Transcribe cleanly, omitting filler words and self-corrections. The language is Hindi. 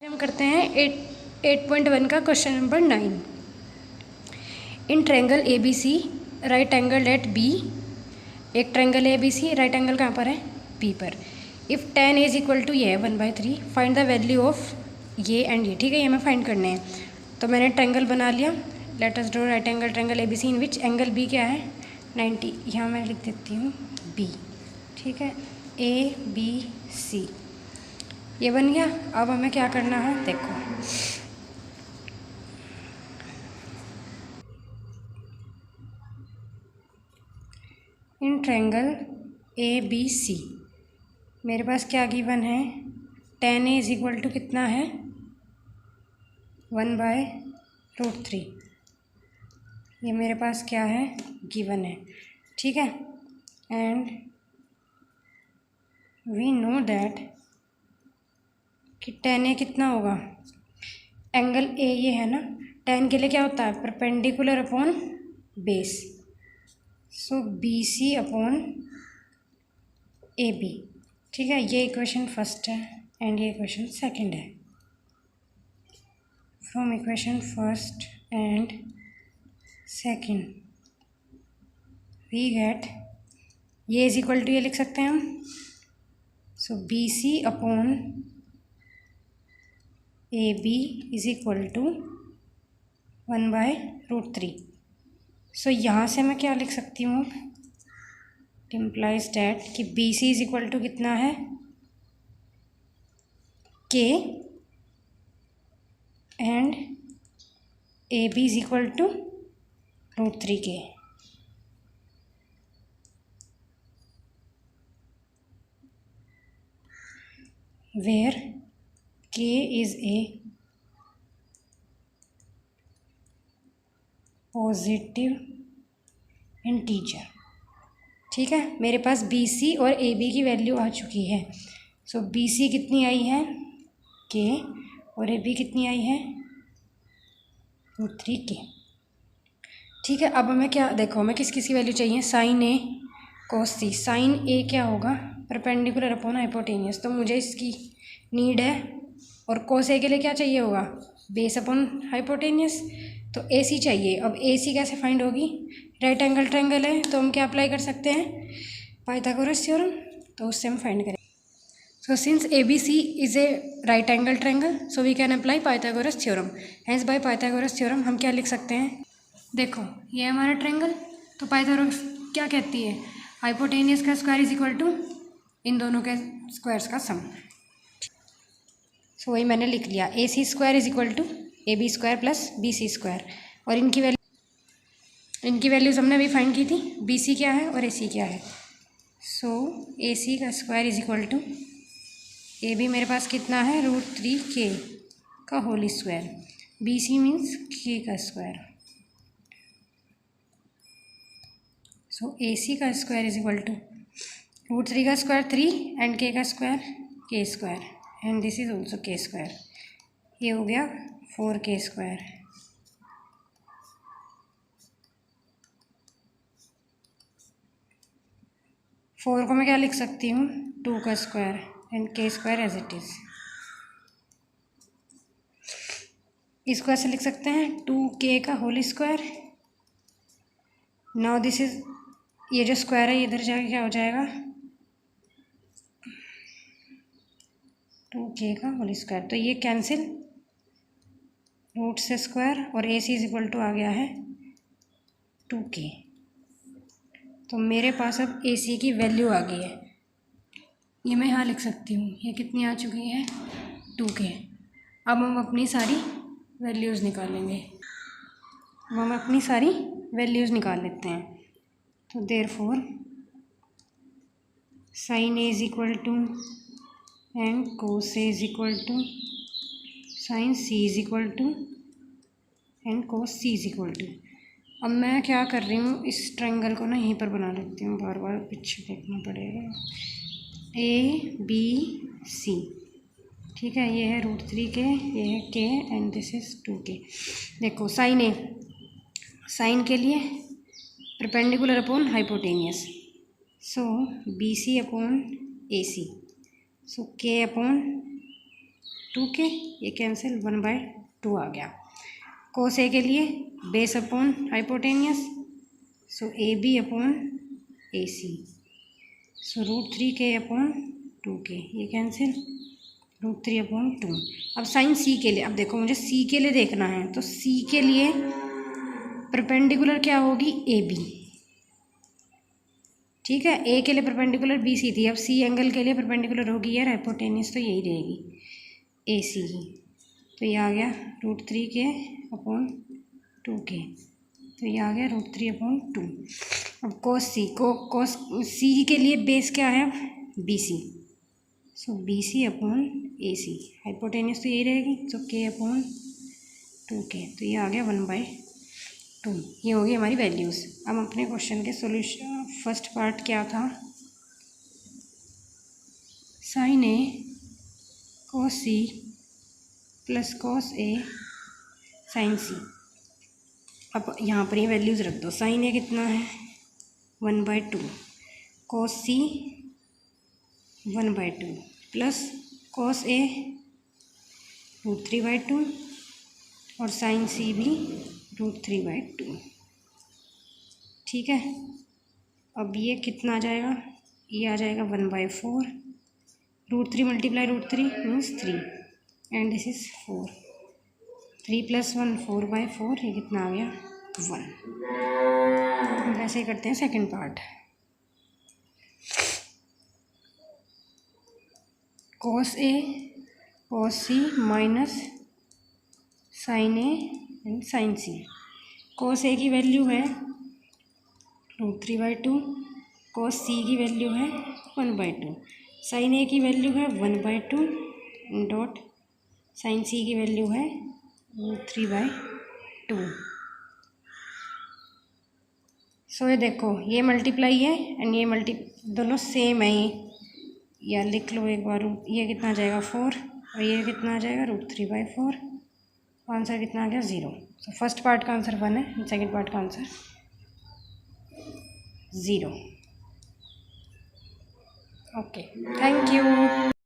हम करते हैं 8.1 का question number 9। In triangle A B C right angle at B, एक triangle A B C right angle कहाँ पर है? बी पर। If tan is equal to ये 1/3 फाइंड द वैल्यू ऑफ ये एंड ये। ठीक है, ये हमें फाइंड करने हैं। तो मैंने ट्रायंगल बना लिया। Let us draw right angle triangle A B C in which angle B क्या है? 90। यहाँ मैं लिख देती हूँ बी। ठीक है, ए बी सी ये बन गया। अब हमें क्या करना है देखो, इन ट्रायंगल ए बी सी मेरे पास क्या गिवन है? tan A is equal to कितना है? 1/√3। ये मेरे पास क्या है? गिवन है। ठीक है, एंड वी नो दैट कि tan ए कितना होगा? एंगल ए ये है ना, tan के लिए क्या होता है? Perpendicular upon base. So B C upon A B. ठीक है, ये इक्वेशन फर्स्ट है एंड ये इक्वेशन सेकंड है। From equation first and second we get ये इज इक्वल टू ये लिख सकते हैं हम। So B C upon A B is equal to 1/√3। सो यहाँ से मैं क्या लिख सकती हूँ? इट इम्प्लाइज डैट कि B C is equal to कितना है? के and A B is equal to √3 k. Where के इज ए पॉजिटिव इंटीजर। ठीक है, मेरे पास बी सी और ए बी की वैल्यू आ चुकी है। सो बी सी कितनी आई है? के, और ए बी कितनी आई है? √3 के। ठीक है, अब हमें क्या देखो, हमें किस किस की वैल्यू चाहिए? साइन ए कॉस सी। साइन ए क्या होगा? परपेंडिकुलर अपॉन हाइपोटेनियस, तो मुझे इसकी नीड है। और कॉस ए के लिए क्या चाहिए होगा? Base upon hypotenuse. तो ए सी चाहिए। अब ए सी कैसे फाइंड होगी? राइट एंगल ट्रायंगल है तो हम क्या अप्लाई कर सकते हैं? Pythagoras theorem. तो उससे हम फाइंड करें। So since A B C is a right angle triangle so we can apply Pythagoras theorem. Hence by Pythagoras theorem हम क्या लिख सकते हैं? देखो, ये है हमारा ट्रायंगल। तो पाइथागोरस क्या कहती है? हाइपोटेनियस का स्क्वायर इज इक्वल टू इन दोनों के स्क्वायर्स का सम। सो वही मैंने लिख लिया, A C square is equal to A B square plus B C square. और इनकी वैल्यूज हमने अभी फाइंड की थी। बी सी क्या है और ए सी क्या है? सो ए सी का square is equal to A B मेरे पास कितना है? √3 के का whole square. B C means k का स्क्वायर। सो ए सी का स्क्वायर इज इक्वल टू √3 का स्क्वायर 3 एंड के का स्क्वायर के square and this is also के स्क्वायर। ये हो गया 4k स्क्वायर। फोर को मैं क्या लिख सकती हूँ? 2 का square and k square as it is. इसको ऐसे लिख सकते हैं 2k का whole square. Now this is, ये जो स्क्वायर है इधर जाके क्या हो जाएगा? 2k का होल स्क्वायर। तो ये कैंसिल, रूट से स्क्वायर, और ए सी इज इक्वल टू आ गया है 2k। तो मेरे पास अब ए सी की वैल्यू आ गई है। ये मैं यहाँ लिख सकती हूँ। ये कितनी आ चुकी है? 2k। अब हम अपनी सारी वैल्यूज़ निकालेंगे। अब हम अपनी सारी वैल्यूज़ निकाल लेते हैं। तो therefore sine A is equal to and cos A is equal to sine C is equal to and cos C is equal to. अब मैं क्या कर रही हूँ, इस ट्रायंगल को ना यहीं पर बना लेती हूँ, बार बार पीछे देखना पड़ेगा। ए बी सी, ठीक है, ये है √3 के, ये है के एंड दिस इज 2k। देखो साइन ए, साइन के लिए perpendicular upon hypotenuse. So B C upon A C, so k upon 2k, ये कैंसिल 1/2 आ गया। कोस ए के लिए base upon hypotenuse, so A B upon A C, so √3k upon 2k, ये कैंसिल √3/2। अब साइन सी के लिए, अब देखो मुझे सी के लिए देखना है, तो सी के लिए परपेंडिकुलर क्या होगी, ए बी। ठीक है, ए के लिए परपेंडिकुलर बी सी थी, अब सी एंगल के लिए परपेंडिकुलर होगी यार हाइपोटेनियस, तो यही रहेगी ए सी ही। तो ये आ गया √3k अपॉन 2k, तो ये आ गया √3/2। अब कोस सी कोस सी के लिए बेस क्या है, B C, so B C upon A C, hypotenuse तो यही रहेगी, सो k अपॉन 2k, तो ये आ गया 1/2। ये होगी हमारी वैल्यूज़। अब अपने क्वेश्चन के सॉल्यूशन, फर्स्ट पार्ट क्या था, साइन ए कोस सी प्लस कोस ए साइन सी। अब यहाँ पर ये वैल्यूज़ रख दो, साइन ए कितना है 1/2, कोस सी 1/2 प्लस कोस ए √3/2 और साइन सी भी √3/2। ठीक है, अब ये कितना आ जाएगा, ये आ जाएगा 1/4, √3 multiply √3 means 3 and this is 4, 3 + 1 4/4, ये कितना आ गया 1। वैसे ही करते हैं second part, cos A cos C minus sine A and sine C. Cos A की वैल्यू है √3/2, कोस सी की वैल्यू है 1/2, साइन ए की वैल्यू है 1/2 डॉट साइन सी की वैल्यू है √3/2। सो ये देखो, ये मल्टीप्लाई है एंड ये दोनों सेम है, या लिख लो एक बार, ये कितना आ जाएगा 4 और ये कितना आ जाएगा √3/4, आंसर कितना आ गया 0। सो फर्स्ट पार्ट का आंसर 1 है, सेकंड पार्ट का आंसर 0। Okay, thank you.